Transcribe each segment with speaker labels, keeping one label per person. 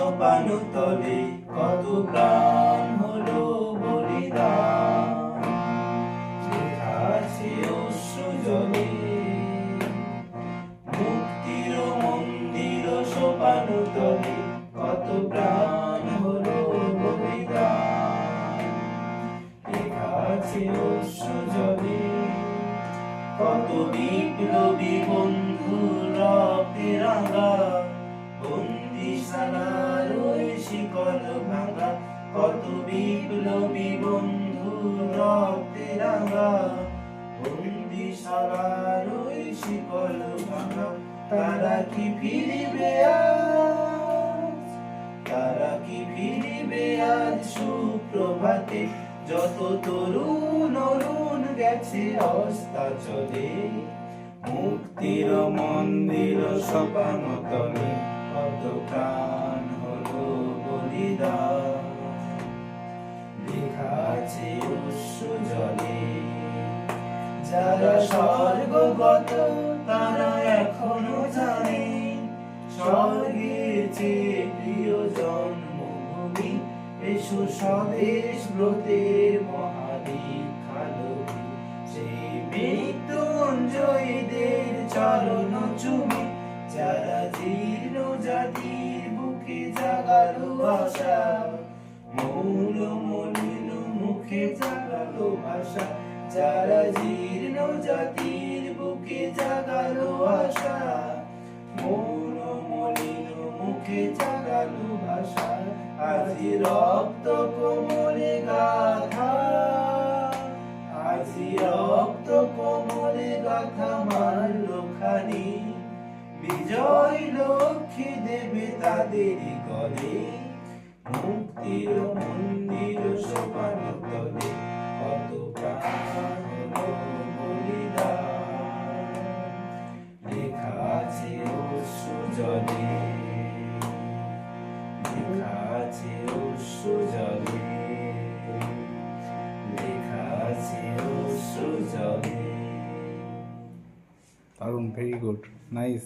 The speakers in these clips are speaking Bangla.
Speaker 1: সোপান তলে কত প্রাণ হলো বলিদান, লেখা আছে অশ্রু জলে মুক্তির মন্দির সোপান তলে কত প্রাণ হলো বলিদান, লেখা আছে অশ্রু জলে কত বিপ্লবী বন্ধু রক্তে রাঙা, বন্দিশালার ওই শিকল ভাঙা, কত বিপ্লবী বন্ধু রক্তে রাঙা, বন্দিশালার ওই শিকল ভাঙা। তারা কি ফিরিবে আজ, তারা কি ফিরিবে আজ সুপ্রভাতে, যত তরুণ অরুণ গেছে অস্তাচলে, মুক্তির মন্দির সোপান তলে কত প্রাণ হলো বলিদান, লেখা আছে অশ্রু জলে। যারা স্বর্গগত তারা এখনো জানে স্বর্গের চেয়ে প্রিয় জন্মভূমি, এসো স্বদেশ ব্রতের মহাদীক্ষালোকে, সেই মৃত্যুঞ্জয়ীদের চরণ চুমে, যারা জীর্ণ জাতির বুকে জাগালো আশা, মৌল মলিন মুখে জাগালো ভাষা, যারা জীর্ণ জাতির বুকে জাগালো আশা, মৌল মলিন মুখে জাগালো ভাষা। আজি রক্ত কোমলে গাথা, আজি রক্ত কোমলে গাথা মারল খানি, বিজয় লক্ষ্মী দেবে তাদের গলে, মুক্তির মন্দির সোপান তলে কত প্রাণ হলো বলিদান, লেখা আছে অশ্রু জলে, লেখা আছে অশ্রু জলে, লেখা আছে অশ্রু জলে।
Speaker 2: দারুণ, ভেরি গুড, নাইস।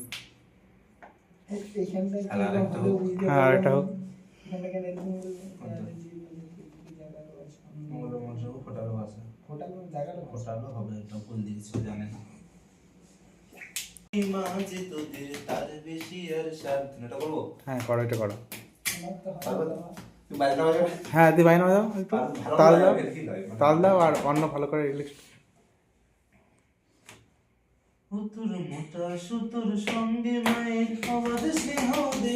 Speaker 1: আর আরেকটা হোক।
Speaker 2: হ্যাঁ, আরেকটা হোক।
Speaker 1: ফোটালো হবে, এটা ভুল দিয়েছি জানেন। মাঝে তোদের তার বেশি আর সাধ্য, এটা করবো?
Speaker 2: হ্যাঁ, করো, এটা করো।
Speaker 1: তুমি বাজনা বাজাবে?
Speaker 2: হ্যাঁ, দি বাইনা দাও, একটু তাল দাও, তাল দাও আর অন্য ভালো করে রিলিক্স।
Speaker 1: উত্তর মোটা সুতোর সঙ্গে মায়ের অবাধ স্নেহ দেখ